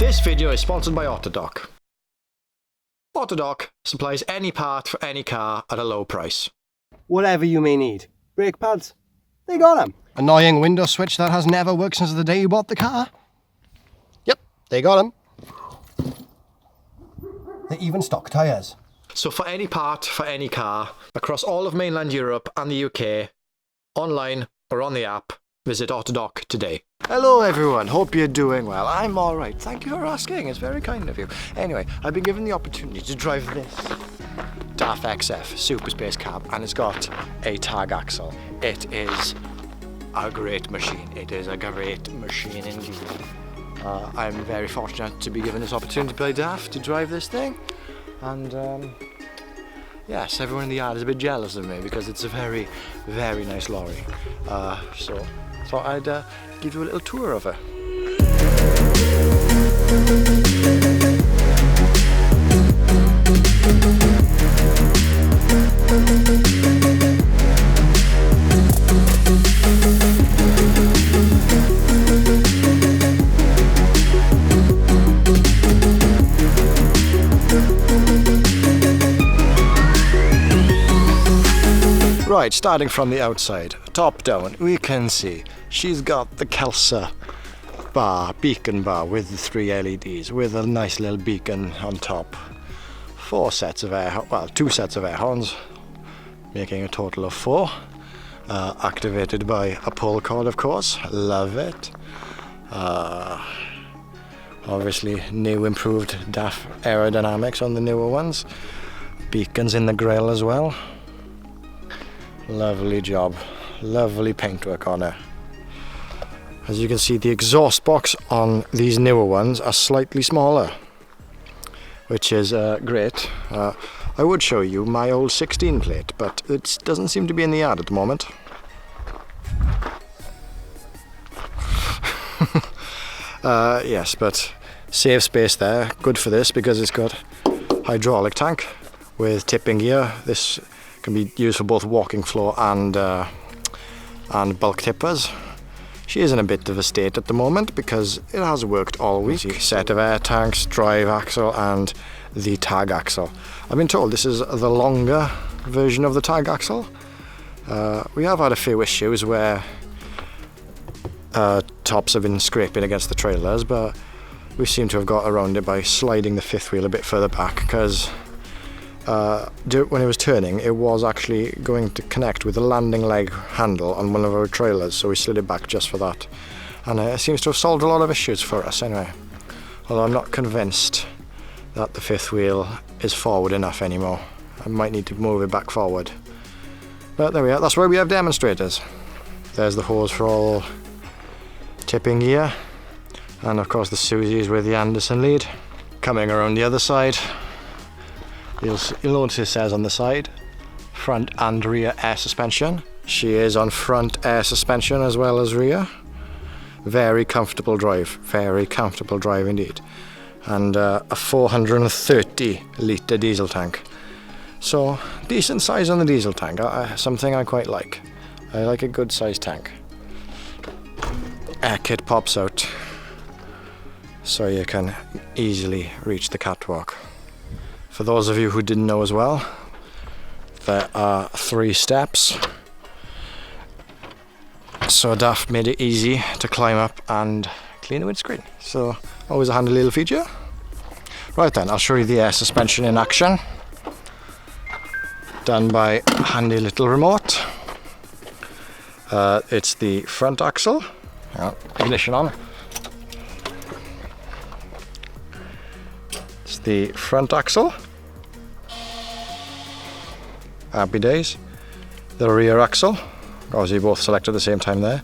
This video is sponsored by Autodoc. Autodoc supplies any part for any car at a low price. Whatever you may need. Brake pads, they got them. Annoying window switch that has never worked since the day you bought the car? Yep, they got them. They even stock tyres. So for any part for any car, across all of mainland Europe and the UK, online or on the app, visit Autodoc today. Hello everyone, hope you're doing well. I'm alright, thank you for asking, it's very kind of you. Anyway, I've been given the opportunity to drive this DAF XF Super Space Cab, and it's got a tag axle. It is a great machine. It is a great machine indeed. I'm very fortunate to be given this opportunity by DAF to drive this thing, and yes, everyone in the yard is a bit jealous of me because it's a very, very nice lorry. So I thought I'd give you a little tour of her. Right, starting from the outside, top down, we can see she's got the Kelsa bar, beacon bar with the 3 LEDs, with a nice little beacon on top. 2 sets of air horns, making a total of 4. Activated by a pull cord, of course. Love it. Obviously, new improved DAF aerodynamics on the newer ones. Beacons in the grille as well. Lovely job, lovely paintwork on her. As you can see, the exhaust box on these newer ones are slightly smaller, which is great. I would show you my old 16 plate, but it doesn't seem to be in the yard at the moment. Yes, but save space there, good for this because it's got hydraulic tank with tipping gear. This can be used for both walking floor and bulk tippers. She is in a bit of a state at the moment because it has worked all week. Set of air tanks, drive axle and the tag axle. I've been told this is the longer version of the tag axle. We have had a few issues where tops have been scraping against the trailers, but we seem to have got around it by sliding the fifth wheel a bit further back, because when it was turning, it was actually going to connect with the landing leg handle on one of our trailers, so we slid it back just for that. And it seems to have solved a lot of issues for us anyway. Although I'm not convinced that the fifth wheel is forward enough anymore. I might need to move it back forward. But there we are, that's why we have demonstrators. There's the hose for all tipping gear. And of course the Susie's with the Anderson lead. Coming around the other side, You'll notice it says on the side, front and rear air suspension. She is on front air suspension as well as rear. Very comfortable drive indeed. And a 430 litre diesel tank. So decent size on the diesel tank, something I quite like. I like a good sized tank. Air kit pops out, so you can easily reach the catwalk. For those of you who didn't know as well, there are 3 steps. So DAF made it easy to climb up and clean the windscreen. So always a handy little feature. Right then, I'll show you the air suspension in action. Done by a handy little remote. It's the front axle. Ignition on. The front axle, happy days. The rear axle, obviously both selected at the same time there,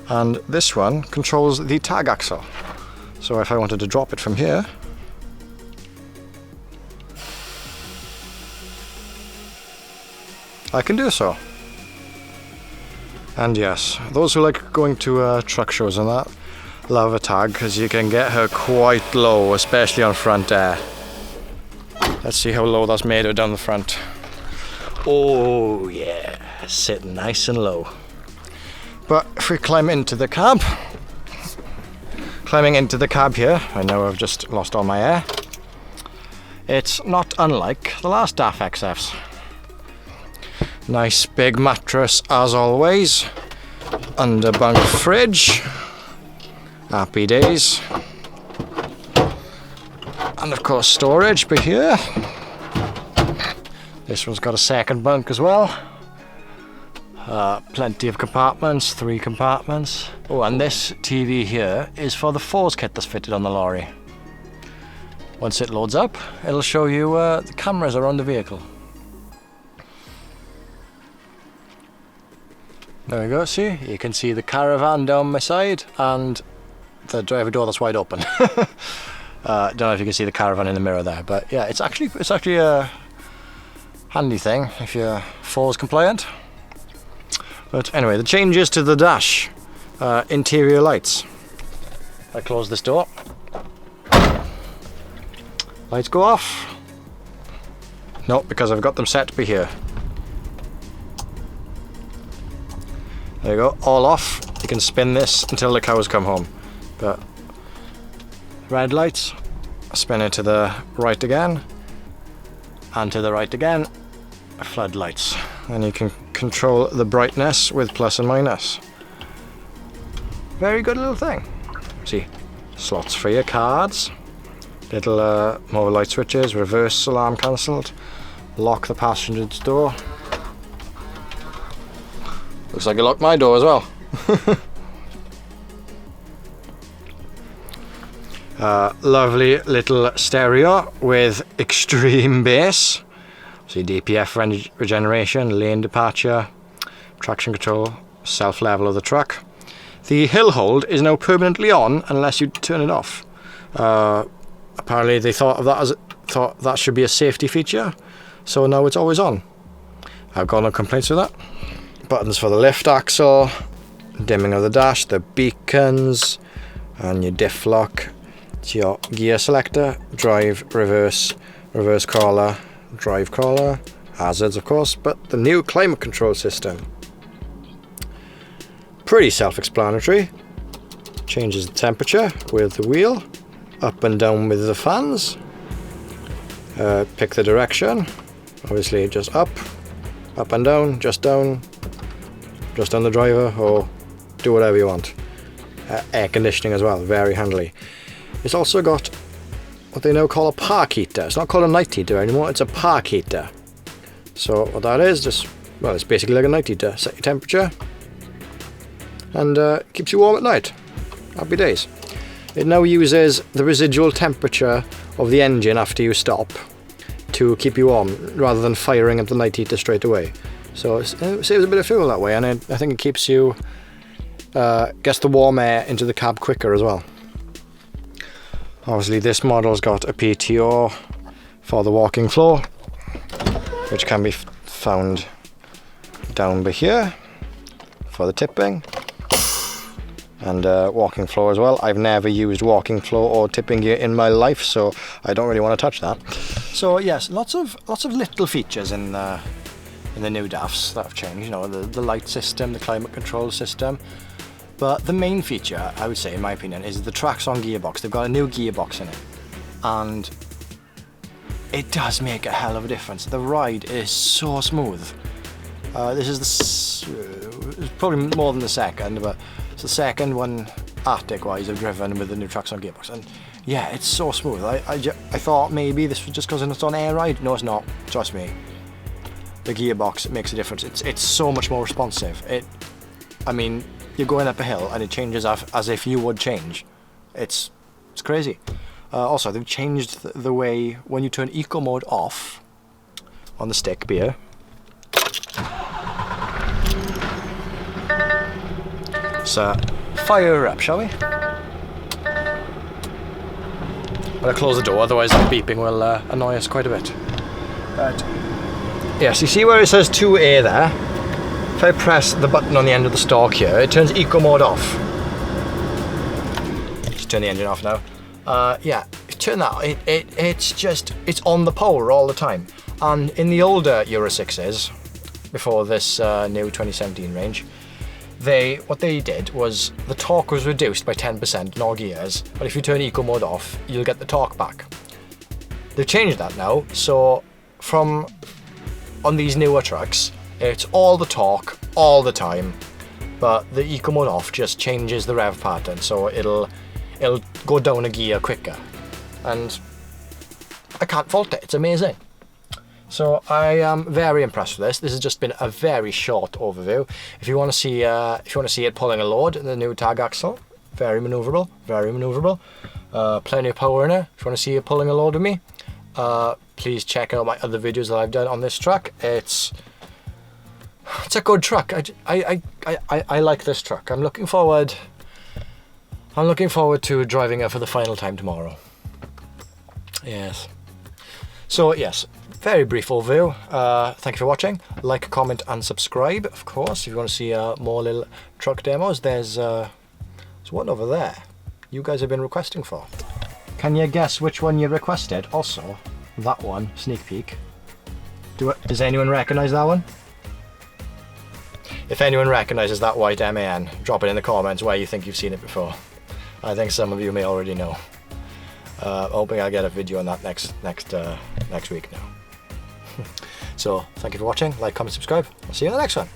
and this one controls the tag axle. So if I wanted to drop it from here, I can do so. And yes, those who like going to truck shows and that love a tag, because you can get her quite low, especially on front air. Let's see how low that's made her down the front. Oh yeah, sitting nice and low. But if we climb into the cab, Climbing into the cab here, I know I've just lost all my air. It's not unlike the last DAF XFs. Nice big mattress as always. Underbunk fridge. Happy days. And of course storage by here. This one's got a second bunk as well. Plenty of compartments, 3 compartments. Oh, and this TV here is for the Force kit that's fitted on the lorry. Once it loads up, it'll show you the cameras around the vehicle. There we go, see? You can see the caravan down my side and the driver door that's wide open. Don't know if you can see the caravan in the mirror there, but yeah, it's actually a handy thing if you're Force compliant. But anyway, the changes to the dash, interior lights. I close this door. Lights go off. No, because I've got them set to be here. There you go, all off. You can spin this until the cows come home. But red lights, spin it to the right again, and to the right again, floodlights. And you can control the brightness with plus and minus. Very good little thing. See, slots for your cards, little mobile light switches, reverse alarm cancelled, lock the passenger's door. Looks like you locked my door as well. Lovely little stereo with extreme bass. See DPF regeneration, lane departure, traction control, self-level of the truck. The hill hold is now permanently on unless you turn it off. Apparently they thought that should be a safety feature, so now it's always on. I've got no complaints with that. Buttons for the lift axle, dimming of the dash, the beacons, and your diff lock. It's your gear selector, drive, reverse, reverse crawler, drive crawler, hazards of course, but the new climate control system. Pretty self-explanatory. Changes the temperature with the wheel, up and down with the fans. Pick the direction, obviously just up and down, just on the driver, or do whatever you want. Air conditioning as well, very handy. It's also got what they now call a park heater. It's not called a night heater anymore, it's a park heater. So what that is, it's basically like a night heater. Set your temperature and keeps you warm at night. Happy days. It now uses the residual temperature of the engine after you stop to keep you warm, rather than firing up the night heater straight away. So it saves a bit of fuel that way, and I think it keeps you, gets the warm air into the cab quicker as well. Obviously this model's got a PTO for the walking floor, which can be found down by here for the tipping, and walking floor as well. I've never used walking floor or tipping gear in my life, so I don't really want to touch that. So yes, lots of little features in the new DAFs that have changed. You know, the light system, the climate control system. But the main feature, I would say, in my opinion, is the Traxxon gearbox. They've got a new gearbox in it, and it does make a hell of a difference. The ride is so smooth. This is probably more than the second, but it's the second one Arctic-wise I've driven with the new Traxxon gearbox, and yeah, it's so smooth. I thought maybe this was just because it's on air ride. No, it's not. Trust me. The gearbox makes a difference. It's so much more responsive. I mean, you're going up a hill and it changes as if you would change. It's crazy. Also, they've changed the way when you turn eco mode off on the stick here. So, fire her up, shall we? I'm gonna close the door, otherwise the beeping will annoy us quite a bit. But yes, you see where it says 2A there? If I press the button on the end of the stalk here, it turns eco mode off. Just turn the engine off now. Yeah, turn that. It's on the power all the time. And in the older Euro 6s, before this new 2017 range, what they did was the torque was reduced by 10% in all gears, but if you turn eco mode off, you'll get the torque back. They've changed that now, so on these newer trucks, it's all the torque all the time, but the eco mode off just changes the rev pattern, so it'll go down a gear quicker, and I can't fault it. It's amazing. So I am very impressed with this. This has just been a very short overview. If you want to see it pulling a load, the new tag axle, very manoeuvrable, plenty of power in it. If you want to see it pulling a load with me, please check out my other videos that I've done on this truck. It's a good truck. I like this truck. I'm looking forward to driving it for the final time tomorrow. Yes. So yes, very brief overview. Thank you for watching. Like, comment and subscribe, of course. If you want to see more little truck demos, there's one over there you guys have been requesting for. Can you guess which one you requested? Also, that one, sneak peek. Does anyone recognise that one? If anyone recognises that white MAN, drop it in the comments where you think you've seen it before. I think some of you may already know. Hoping I'll get a video on that next week now. So, thank you for watching. Like, comment, subscribe. I'll see you in the next one.